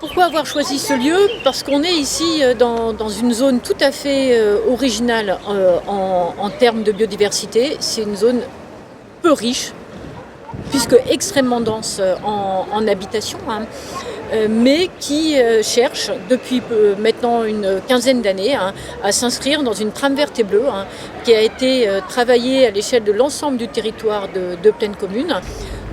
Pourquoi avoir choisi ce lieu? Parce qu'on est ici dans une zone tout à fait originale en termes de biodiversité. C'est une zone peu riche, puisque extrêmement dense en habitation, mais qui cherche depuis maintenant une quinzaine d'années à s'inscrire dans une trame verte et bleue qui a été travaillée à l'échelle de l'ensemble du territoire de Plaine Commune.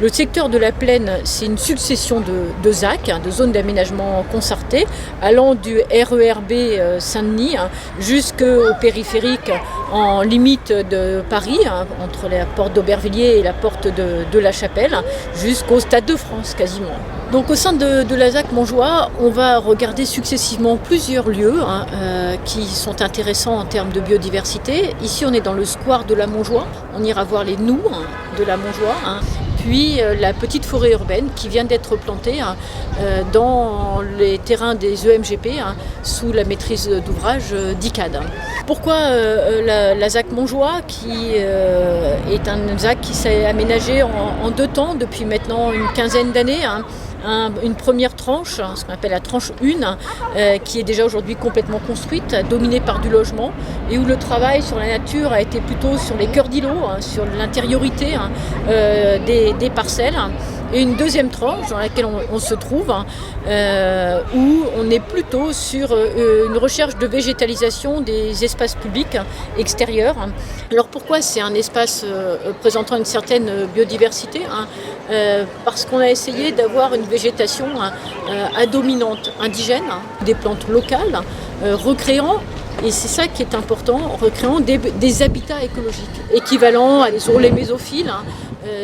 Le secteur de la Plaine, c'est une succession de ZAC, de zones d'aménagement concerté, allant du RERB Saint-Denis jusqu'au périphérique en limite de Paris, entre la porte d'Aubervilliers et la porte de la Chapelle, jusqu'au Stade de France quasiment. Donc au sein de la ZAC Montjoie, on va regarder successivement plusieurs lieux qui sont intéressants en termes de biodiversité. Ici on est dans le square de la Montjoie, on ira voir les noues de la Montjoie. Puis la petite forêt urbaine qui vient d'être plantée dans les terrains des EMGP sous la maîtrise d'ouvrage d'ICAD. Pourquoi la ZAC Montjoie qui est un ZAC qui s'est aménagé en deux temps depuis maintenant une quinzaine d'années. Une première tranche, ce qu'on appelle la tranche 1, qui est déjà aujourd'hui complètement construite, dominée par du logement, et où le travail sur la nature a été plutôt sur les cœurs d'îlots, sur l'intériorité des parcelles. Et une deuxième tranche dans laquelle on se trouve, où on est plutôt sur une recherche de végétalisation des espaces publics extérieurs. Alors pourquoi c'est un espace présentant une certaine biodiversité? Parce qu'on a essayé d'avoir une végétation à dominante indigène, des plantes locales, recréant, et c'est ça qui est important, recréant des habitats écologiques, équivalents à des ourlets mésophiles,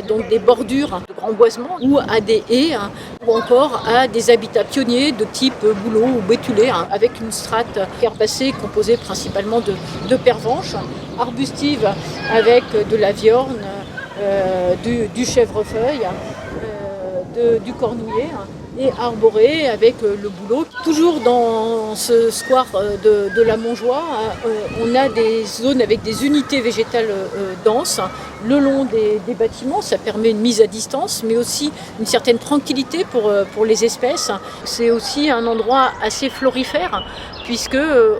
donc des bordures de grands boisements, ou à des haies, ou encore à des habitats pionniers de type bouleau ou bétulé, avec une strate herbacée composée principalement de pervenches, arbustive avec de la viorne, du chèvrefeuille, du cornouiller, et arboré avec le bouleau. Toujours dans ce square de la Montjoie, on a des zones avec des unités végétales denses le long des bâtiments. Ça permet une mise à distance, mais aussi une certaine tranquillité pour les espèces. C'est aussi un endroit assez florifère, puisque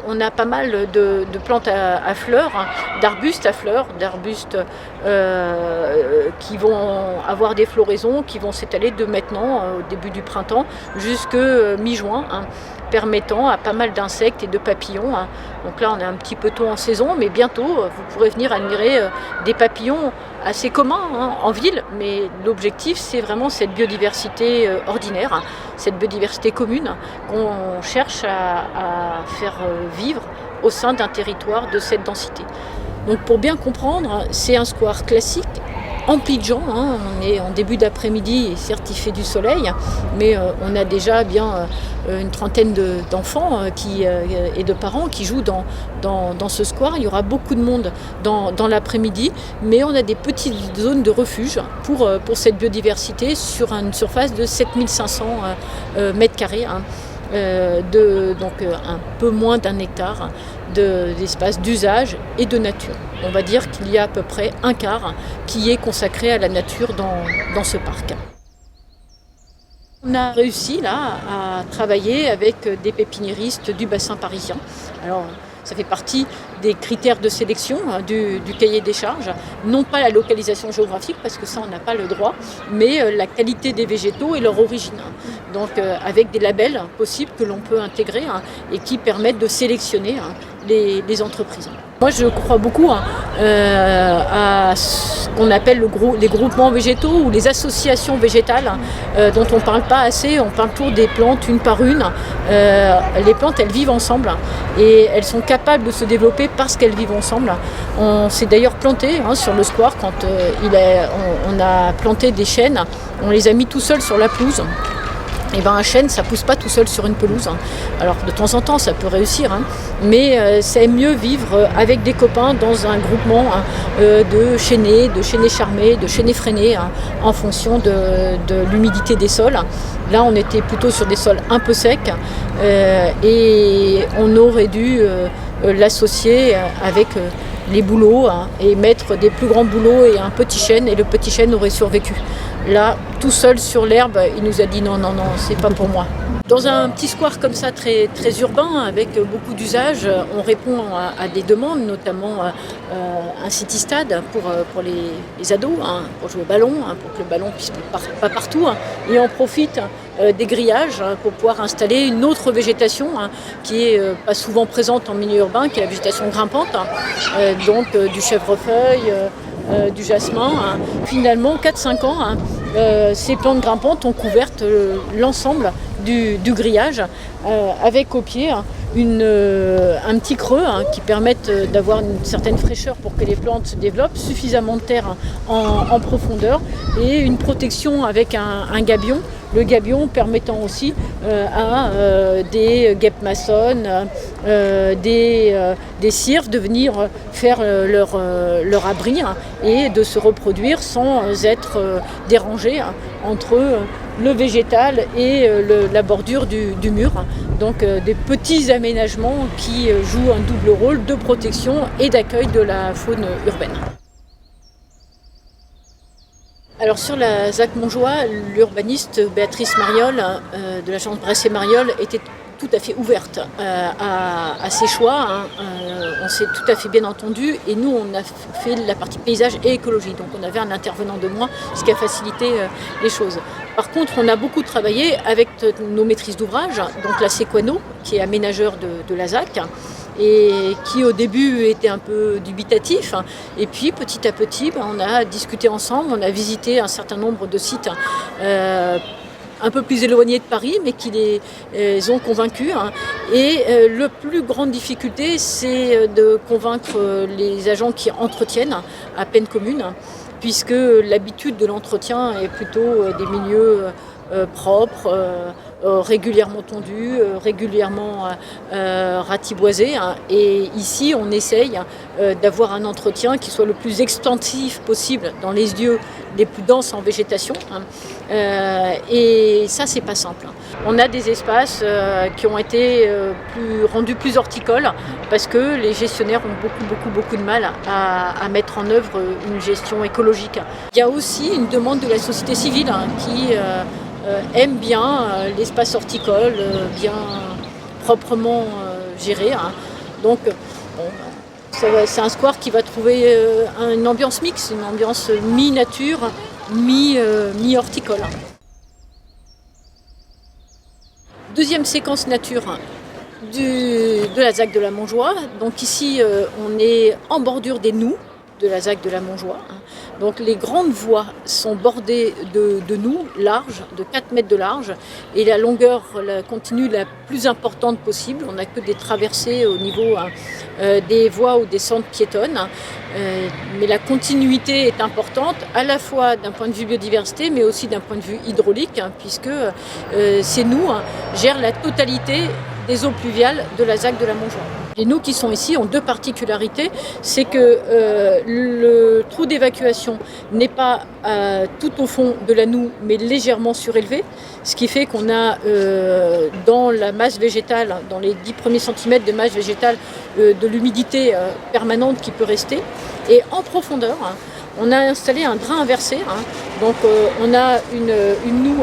on a pas mal de plantes à fleurs, d'arbustes à fleurs, d'arbustes qui vont avoir des floraisons qui vont s'étaler de maintenant, au début du printemps, jusque mi-juin, permettant à pas mal d'insectes et de papillons. Donc là, on est un petit peu tôt en saison, mais bientôt, vous pourrez venir admirer des papillons assez communs en ville, mais l'objectif, c'est vraiment cette biodiversité ordinaire, cette biodiversité commune qu'on cherche à faire vivre au sein d'un territoire de cette densité. Donc pour bien comprendre, c'est un square classique, empli de gens, on est en début d'après-midi et certes il fait du soleil, mais on a déjà bien une trentaine d'enfants et de parents qui jouent dans ce square. Il y aura beaucoup de monde dans l'après-midi, mais on a des petites zones de refuge pour cette biodiversité sur une surface de 7500 mètres carrés. Donc un peu moins d'un hectare d'espace d'usage et de nature. On va dire qu'il y a à peu près un quart qui est consacré à la nature dans ce parc. On a réussi là à travailler avec des pépiniéristes du bassin parisien. Alors, ça fait partie des critères de sélection du cahier des charges, non pas la localisation géographique, parce que ça on n'a pas le droit, mais la qualité des végétaux et leur origine. Donc avec des labels possibles que l'on peut intégrer et qui permettent de sélectionner les entreprises. Moi je crois beaucoup à ce qu'on appelle les groupements végétaux ou les associations végétales dont on ne parle pas assez. On parle toujours des plantes une par une. Les plantes elles vivent ensemble et elles sont capables de se développer parce qu'elles vivent ensemble. On s'est d'ailleurs planté sur le square quand on a planté des chênes, on les a mis tout seuls sur la pelouse. Et un chêne, ça ne pousse pas tout seul sur une pelouse. Alors de temps en temps, ça peut réussir, mais c'est mieux vivre avec des copains dans un groupement de chênaies charmées, de chênaies freinées, en fonction de l'humidité des sols. Là, on était plutôt sur des sols un peu secs et on aurait dû l'associer avec les bouleaux et mettre des plus grands bouleaux et un petit chêne, et le petit chêne aurait survécu. Là, tout seul sur l'herbe, il nous a dit non, c'est pas pour moi. Dans un petit square comme ça, très, très urbain, avec beaucoup d'usages, on répond à des demandes, notamment un city-stade pour les ados, pour jouer au ballon, pour que le ballon puisse pas partout. Et on profite des grillages pour pouvoir installer une autre végétation qui est pas souvent présente en milieu urbain, qui est la végétation grimpante, donc du chèvrefeuille, du jasmin. Finalement, 4-5 ans, ces plantes grimpantes ont couvert l'ensemble du grillage, avec au pied un petit creux qui permettent d'avoir une certaine fraîcheur pour que les plantes se développent, suffisamment de terre en profondeur et une protection avec un gabion. Le gabion permettant aussi à des guêpes maçonnes, des cirques de venir faire leur abri et de se reproduire sans être dérangés entre le végétal et la bordure du mur. Donc des petits aménagements qui jouent un double rôle de protection et d'accueil de la faune urbaine. Alors sur la ZAC Montjoie, l'urbaniste Béatrice Mariol de l'agence Bresse et Mariol était tout à fait ouverte à ces choix. On s'est tout à fait bien entendu et nous on a fait la partie paysage et écologie. Donc on avait un intervenant de moins, ce qui a facilité les choses. Par contre, on a beaucoup travaillé avec nos maîtrises d'ouvrage, donc la Sequano, qui est aménageur de la ZAC, et qui au début était un peu dubitatif. Et puis petit à petit, on a discuté ensemble, on a visité un certain nombre de sites un peu plus éloignés de Paris, mais qui les ont convaincus. Et la plus grande difficulté, c'est de convaincre les agents qui entretiennent à peine commune, puisque l'habitude de l'entretien est plutôt des milieux propres, régulièrement tondus, régulièrement ratiboisés. Et ici, on essaye d'avoir un entretien qui soit le plus extensif possible dans les lieux les plus denses en végétation. Et ça, c'est pas simple. On a des espaces qui ont été rendus plus horticoles parce que les gestionnaires ont beaucoup de mal à mettre en œuvre une gestion écologique. Il y a aussi une demande de la société civile qui aime bien l'espace horticole, bien proprement géré. Donc c'est un square qui va trouver une ambiance mixte, une ambiance mi-nature, mi-horticole. Deuxième séquence nature de la ZAC de la Montjoie. Donc ici, on est en bordure des Noux de la ZAC de la Montjoie. Donc les grandes voies sont bordées de Noux larges, de 4 mètres de large, et la longueur continue la plus importante possible. On n'a que des traversées au niveau des voies ou des centres piétonnes. Mais la continuité est importante, à la fois d'un point de vue biodiversité, mais aussi d'un point de vue hydraulique, puisque ces Noux gèrent la totalité des eaux pluviales de la ZAC de la Montjoie. Les Noux qui sont ici ont deux particularités, c'est que le trou d'évacuation n'est pas tout au fond de la Noue, mais légèrement surélevé, ce qui fait qu'on a dans la masse végétale, dans les 10 premiers centimètres de masse végétale, de l'humidité permanente qui peut rester. Et en profondeur, on a installé un drain inversé, donc on a une Noue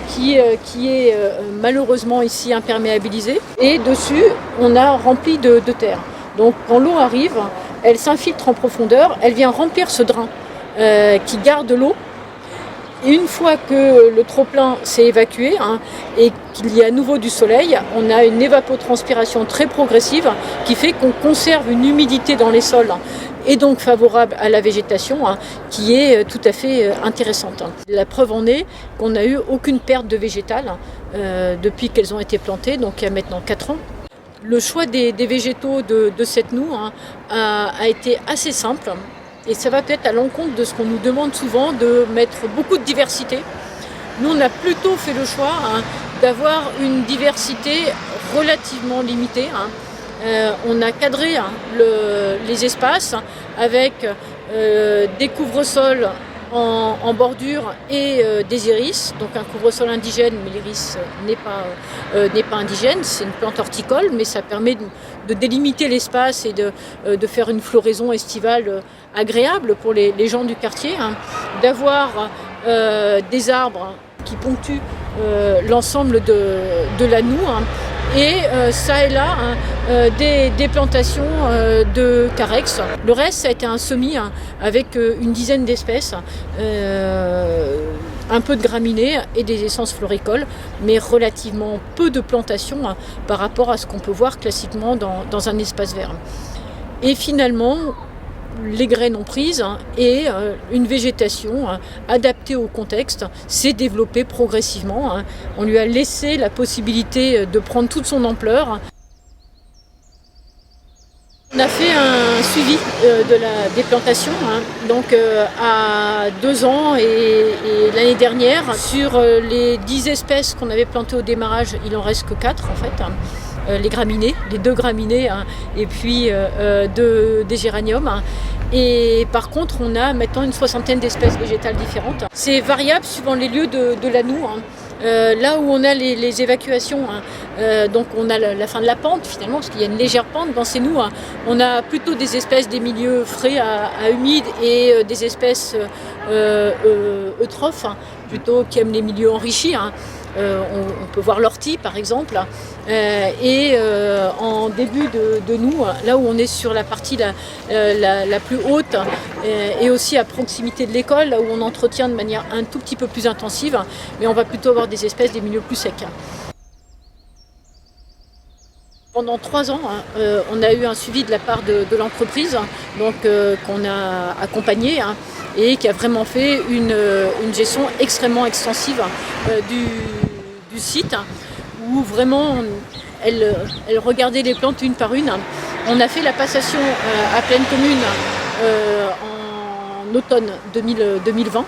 qui est malheureusement ici imperméabilisée, et dessus on a rempli de terre. Donc quand l'eau arrive, elle s'infiltre en profondeur, elle vient remplir ce drain qui garde l'eau. Et une fois que le trop-plein s'est évacué et qu'il y a à nouveau du soleil, on a une évapotranspiration très progressive qui fait qu'on conserve une humidité dans les sols et donc favorable à la végétation, qui est tout à fait intéressante. La preuve en est qu'on n'a eu aucune perte de végétal depuis qu'elles ont été plantées, donc il y a maintenant 4 ans. Le choix des végétaux de cette Noue a été assez simple. Et ça va peut-être à l'encontre de ce qu'on nous demande souvent, de mettre beaucoup de diversité. Nous, on a plutôt fait le choix d'avoir une diversité relativement limitée. On a cadré les espaces avec des couvre-sols en bordure et des iris, donc un couvre-sol indigène, mais l'iris n'est pas indigène, c'est une plante horticole, mais ça permet de délimiter l'espace et de faire une floraison estivale agréable pour les gens du quartier, d'avoir des arbres qui ponctuent l'ensemble de l'Annou, hein, et ça et là des plantations de carex. Le reste, ça a été un semis, hein, avec une dizaine d'espèces, un peu de graminées et des essences floricoles, mais relativement peu de plantations, hein, par rapport à ce qu'on peut voir classiquement dans un espace vert. Et finalement, les graines ont prise, hein, et une végétation, hein, adaptée au contexte s'est développée progressivement, hein. On lui a laissé la possibilité de prendre toute son ampleur. On a fait un suivi des plantations, hein, donc à 2 ans et l'année dernière. Sur les 10 espèces qu'on avait plantées au démarrage, il en reste que 4 en fait, hein. Les graminées, les 2 graminées, hein, et puis des géraniums. Hein. Et par contre, on a maintenant une 60aine d'espèces végétales différentes. C'est variable suivant les lieux de l'Annou, hein. Là où on a les évacuations, hein, donc on a la fin de la pente finalement, parce qu'il y a une légère pente dans ces nous, hein. On a plutôt des espèces des milieux frais à humides et des espèces eutrophes, hein, plutôt qui aiment les milieux enrichis, hein. On peut voir l'ortie par exemple, et en début de nous, là où on est sur la partie la plus haute, et aussi à proximité de l'école, là où on entretient de manière un tout petit peu plus intensive, mais on va plutôt avoir des espèces des milieux plus secs. Pendant 3 ans, hein, on a eu un suivi de la part de l'entreprise, donc qu'on a accompagné, hein, et qui a vraiment fait une gestion extrêmement extensive du site, hein, où vraiment elle regardait les plantes une par une. On a fait la passation à Plaine Commune en automne 2020,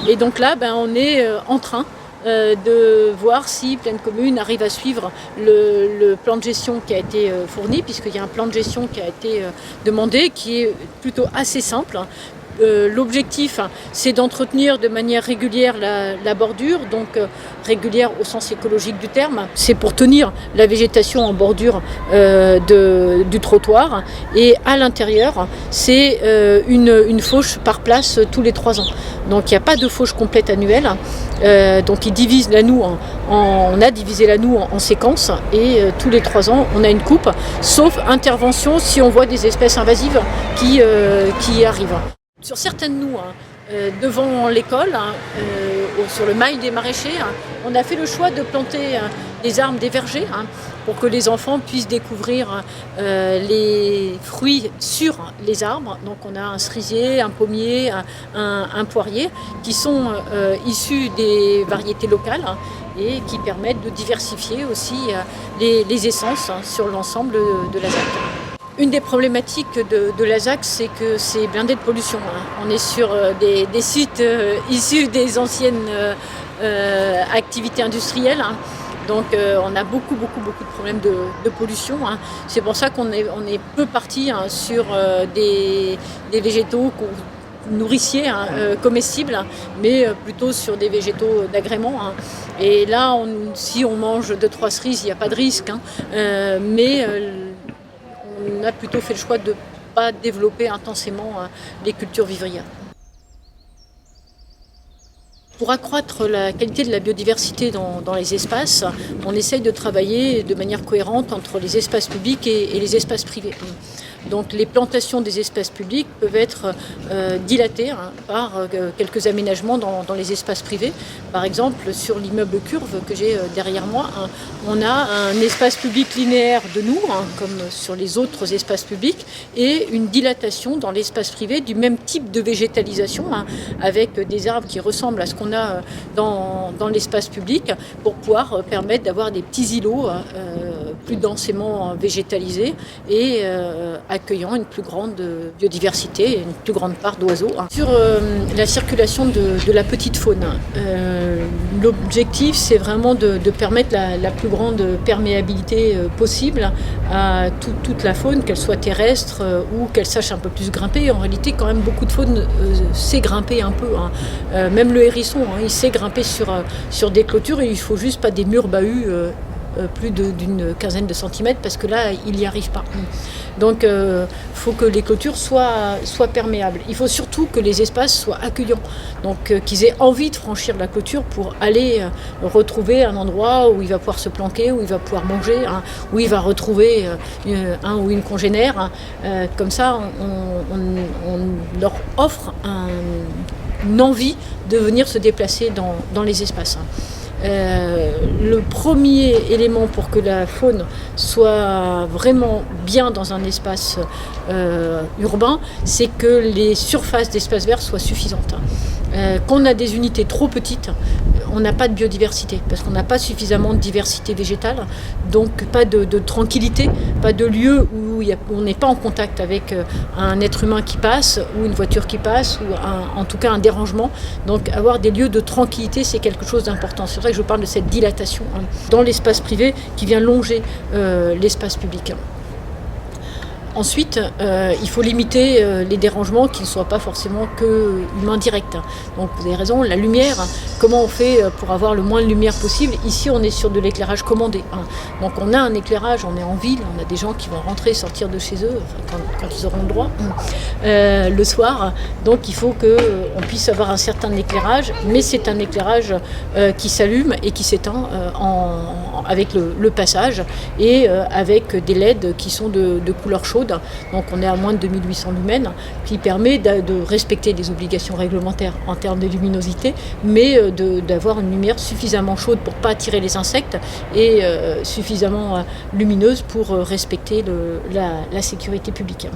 et donc là on est en train de voir si Plaine Commune arrive à suivre le plan de gestion qui a été fourni, puisqu'il y a un plan de gestion qui a été demandé, qui est plutôt assez simple. L'objectif, c'est d'entretenir de manière régulière la bordure, donc régulière au sens écologique du terme. C'est pour tenir la végétation en bordure du trottoir, et à l'intérieur, c'est une fauche par place tous les 3 ans. Donc il n'y a pas de fauche complète annuelle. Donc ils divisent l'Annou on a divisé l'Annou en séquences, et tous les 3 ans on a une coupe, sauf intervention si on voit des espèces invasives qui arrivent. Sur certaines noues, hein, devant l'école, hein, sur le mail des maraîchers, hein, on a fait le choix de planter des arbres, des vergers, hein, pour que les enfants puissent découvrir les fruits sur les arbres. Donc on a un cerisier, un pommier, un poirier, qui sont issus des variétés locales, hein, et qui permettent de diversifier aussi les essences, hein, sur l'ensemble de la ZAC. Une des problématiques de la ZAC, c'est que c'est blindé de pollution, hein. On est sur des sites issus des anciennes activités industrielles, hein. Donc on a beaucoup de problèmes de pollution, hein. C'est pour ça qu'on est peu parti, hein, sur des végétaux nourriciers, hein, comestibles, mais plutôt sur des végétaux d'agrément, hein. Et là, si on mange 2-3 cerises, il n'y a pas de risque, hein, mais on a plutôt fait le choix de ne pas développer intensément les cultures vivrières. Pour accroître la qualité de la biodiversité dans les espaces, on essaye de travailler de manière cohérente entre les espaces publics et les espaces privés. Donc les plantations des espaces publics peuvent être dilatées, hein, par quelques aménagements dans les espaces privés. Par exemple, sur l'immeuble Curve que j'ai derrière moi, hein, on a un espace public linéaire de nous, hein, comme sur les autres espaces publics, et une dilatation dans l'espace privé du même type de végétalisation, hein, avec des arbres qui ressemblent à ce qu'on a dans l'espace public, pour pouvoir permettre d'avoir des petits îlots plus densément végétalisés et accueillant une plus grande biodiversité et une plus grande part d'oiseaux. Sur la circulation de la petite faune, l'objectif, c'est vraiment de permettre la plus grande perméabilité possible à toute la faune, qu'elle soit terrestre ou qu'elle sache un peu plus grimper. En réalité, quand même, beaucoup de faune sait grimper un peu, hein. Même le hérisson, hein, il sait grimper sur des clôtures, et il ne faut juste pas des murs bahus plus d'une quinzaine de centimètres, parce que là, il n'y arrive pas. Donc, il faut que les clôtures soient perméables. Il faut surtout que les espaces soient accueillants, donc qu'ils aient envie de franchir la clôture pour aller retrouver un endroit où il va pouvoir se planquer, où il va pouvoir manger, où il va retrouver un ou une congénère. Comme ça, on leur offre une envie de venir se déplacer dans les espaces. Le premier élément pour que la faune soit vraiment bien dans un espace urbain, c'est que les surfaces d'espaces verts soient suffisantes. Quand on a des unités trop petites, on n'a pas de biodiversité, parce qu'on n'a pas suffisamment de diversité végétale, donc pas de tranquillité, pas de lieu où on n'est pas en contact avec un être humain qui passe, ou une voiture qui passe, ou en tout cas un dérangement. Donc avoir des lieux de tranquillité, c'est quelque chose d'important. C'est pour ça que je parle de cette dilatation dans l'espace privé qui vient longer l'espace public. Ensuite, il faut limiter les dérangements qui ne soient pas forcément que humains directs. Donc vous avez raison, la lumière, comment on fait pour avoir le moins de lumière possible? Ici, on est sur de l'éclairage commandé. Donc on a un éclairage, on est en ville, on a des gens qui vont rentrer et sortir de chez eux, quand ils auront le droit, le soir. Donc il faut qu'on puisse avoir un certain éclairage, mais c'est un éclairage qui s'allume et qui s'éteint avec le passage, et avec des LED qui sont de couleur chaude. Donc on est à moins de 2800 lumens, qui permet de respecter les obligations réglementaires en termes de luminosité, mais d'avoir une lumière suffisamment chaude pour ne pas attirer les insectes, et suffisamment lumineuse pour respecter la sécurité publique.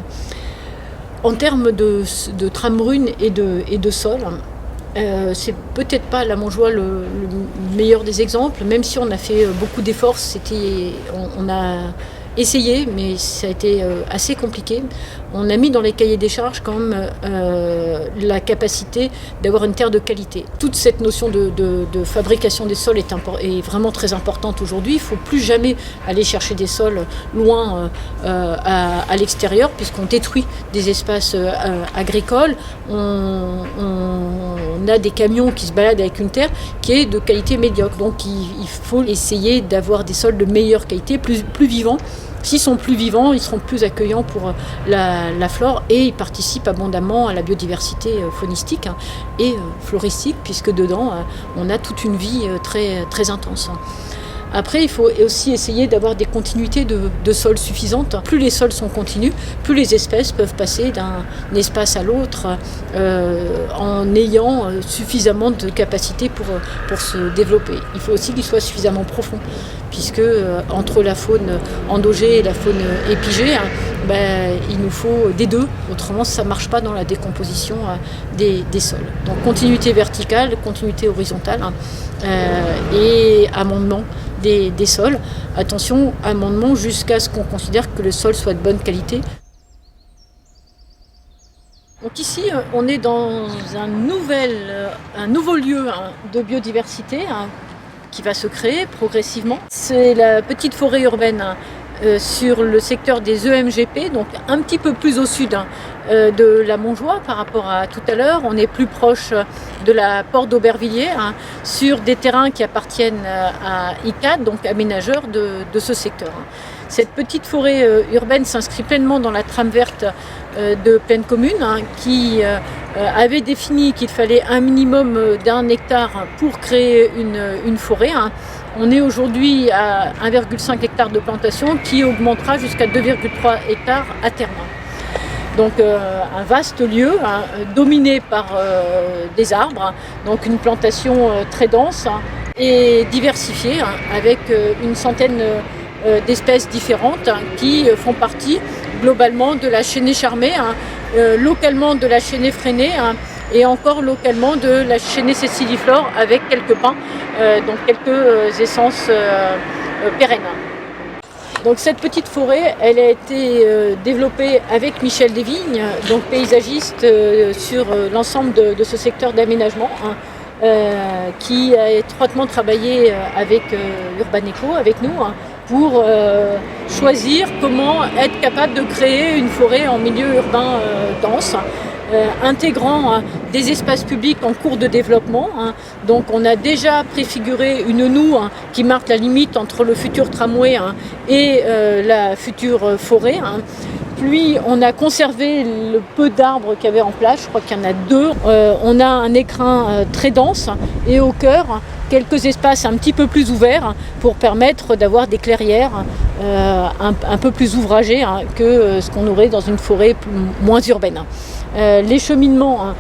En termes de trame brune et de sol, c'est peut-être pas la Montjoie le meilleur des exemples, même si on a fait beaucoup d'efforts. On a essayé, mais ça a été assez compliqué. On a mis dans les cahiers des charges quand même la capacité d'avoir une terre de qualité. Toute cette notion de fabrication des sols est vraiment très importante aujourd'hui. Il ne faut plus jamais aller chercher des sols loin à l'extérieur, puisqu'on détruit des espaces agricoles. On a des camions qui se baladent avec une terre qui est de qualité médiocre. Donc il faut essayer d'avoir des sols de meilleure qualité, plus vivants. S'ils sont plus vivants, ils seront plus accueillants pour la flore, et ils participent abondamment à la biodiversité faunistique et floristique, puisque dedans, on a toute une vie très, très intense. Après, il faut aussi essayer d'avoir des continuités de sols suffisantes. Plus les sols sont continus, plus les espèces peuvent passer d'un espace à l'autre en ayant suffisamment de capacité pour se développer. Il faut aussi qu'ils soient suffisamment profonds, puisque entre la faune endogée et la faune épigée, il nous faut des deux, autrement ça ne marche pas dans la décomposition des sols. Donc continuité verticale, continuité horizontale, et amendement des sols. Attention, amendement jusqu'à ce qu'on considère que le sol soit de bonne qualité. Donc ici, on est dans un nouveau lieu de biodiversité qui va se créer progressivement. C'est la petite forêt urbaine sur le secteur des EMGP, donc un petit peu plus au sud de la Montjoie par rapport à tout à l'heure. On est plus proche de la porte d'Aubervilliers, sur des terrains qui appartiennent à ICAD, donc aménageurs de ce secteur. Cette petite forêt urbaine s'inscrit pleinement dans la trame verte de Plaine Commune, qui avait défini qu'il fallait un minimum d'1 hectare pour créer une forêt. On est aujourd'hui à 1,5 hectare de plantation, qui augmentera jusqu'à 2,3 hectares à terme. Donc un vaste lieu dominé par des arbres, donc une plantation très dense et diversifiée, avec une centaine d'espèces différentes qui font partie globalement de la chênaie charmée, localement de la chênaie freinée, et encore localement de la chênaie céciliflore, avec quelques pins, donc quelques essences pérennes. Donc cette petite forêt, elle a été développée avec Michel Desvignes, donc paysagiste sur l'ensemble de ce secteur d'aménagement, qui a étroitement travaillé avec Urbaneco, avec nous, pour choisir comment être capable de créer une forêt en milieu urbain dense. intégrant des espaces publics en cours de développement. Donc on a déjà préfiguré une noue qui marque la limite entre le futur tramway et la future forêt. Puis on a conservé le peu d'arbres qu'il y avait en place, je crois qu'il y en a 2. On a un écrin très dense et au cœur, quelques espaces un petit peu plus ouverts pour permettre d'avoir des clairières un peu plus ouvragées que ce qu'on aurait dans une forêt moins urbaine. Les cheminements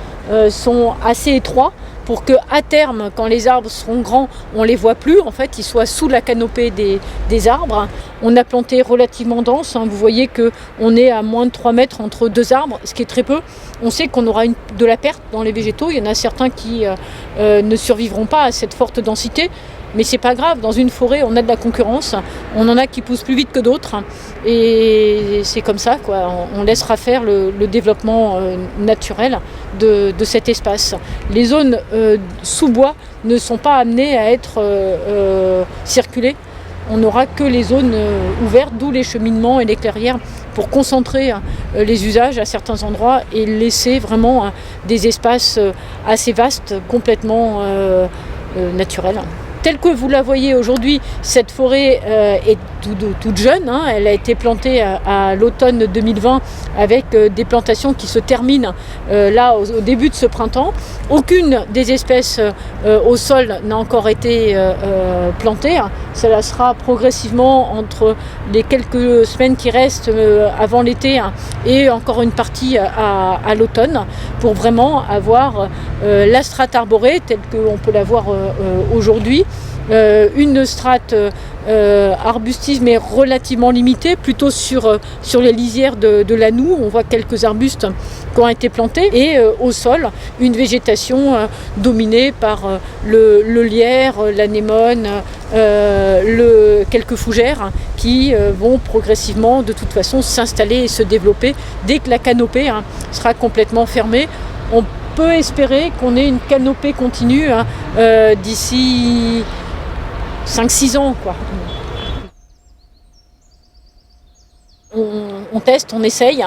sont assez étroits pour qu'à terme, quand les arbres seront grands, on ne les voit plus. En fait, ils soient sous la canopée des arbres. On a planté relativement dense. Vous voyez qu'on est à moins de 3 mètres entre 2 arbres, ce qui est très peu. On sait qu'on aura de la perte dans les végétaux. Il y en a certains qui ne survivront pas à cette forte densité. Mais c'est pas grave, dans une forêt, on a de la concurrence. On en a qui poussent plus vite que d'autres. Et c'est comme ça, quoi. On laissera faire le développement naturel de cet espace. Les zones sous bois ne sont pas amenées à être circulées. On n'aura que les zones ouvertes, d'où les cheminements et les clairières, pour concentrer les usages à certains endroits et laisser vraiment des espaces assez vastes, complètement naturels. Telle que vous la voyez aujourd'hui, cette forêt est toute jeune. Elle a été plantée à l'automne 2020 avec des plantations qui se terminent là au début de ce printemps. Aucune des espèces au sol n'a encore été plantée. Cela sera progressivement entre les quelques semaines qui restent avant l'été et encore une partie à l'automne pour vraiment avoir la strate arborée telle qu'on peut la voir aujourd'hui. Une strate arbustive mais relativement limitée, plutôt sur les lisières de la noue. On voit quelques arbustes qui ont été plantés et au sol une végétation dominée par le lierre, l'anémone, quelques fougères qui vont progressivement de toute façon s'installer et se développer dès que la canopée sera complètement fermée. On peut espérer qu'on ait une canopée continue d'ici 5-6 ans, quoi. On teste, on essaye.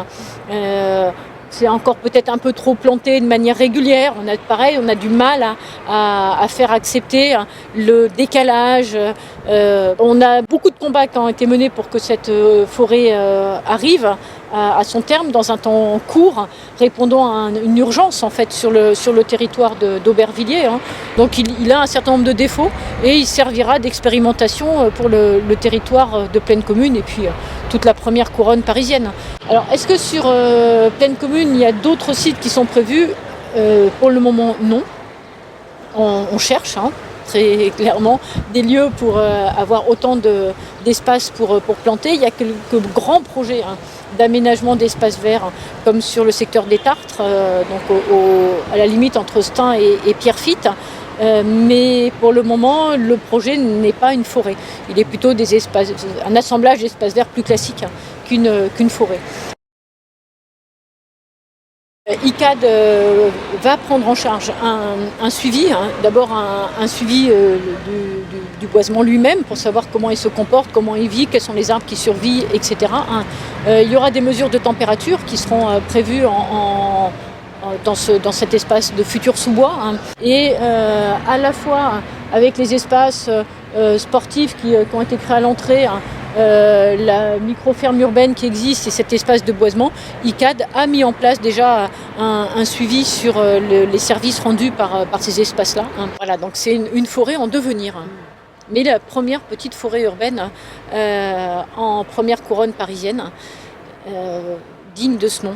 C'est encore peut-être un peu trop planté de manière régulière. On a du mal à faire accepter le décalage. On a beaucoup de combats qui ont été menés pour que cette forêt arrive à son terme dans un temps court, répondant à une urgence en fait sur le territoire d'Aubervilliers. Donc il a un certain nombre de défauts et il servira d'expérimentation pour le territoire de Plaine Commune et puis toute la première couronne parisienne. Alors est-ce que sur Plaine Commune il y a d'autres sites qui sont prévus? Pour le moment non. On cherche très clairement des lieux pour avoir autant d'espace pour planter. Il y a quelques grands projets d'aménagement d'espaces verts comme sur le secteur des Tartres, donc à la limite entre Stein et Pierrefitte. Mais pour le moment, le projet n'est pas une forêt. Il est plutôt un assemblage d'espaces verts plus classique qu'une forêt. ICAD va prendre en charge un suivi, d'abord un suivi du boisement lui-même pour savoir comment il se comporte, comment il vit, quels sont les arbres qui survivent, etc. Il y aura des mesures de température qui seront prévues dans cet espace de futur sous-bois et à la fois avec les espaces sportifs qui ont été créés à l'entrée, la micro-ferme urbaine qui existe et cet espace de boisement, ICAD a mis en place déjà un suivi sur les services rendus par ces espaces-là. Voilà, donc c'est une forêt en devenir. Mais la première petite forêt urbaine en première couronne parisienne, digne de ce nom.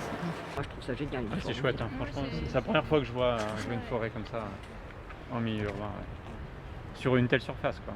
Moi je trouve ça génial. C'est chouette, franchement, c'est la première fois que je vois une forêt comme ça en milieu urbain, sur une telle surface, quoi.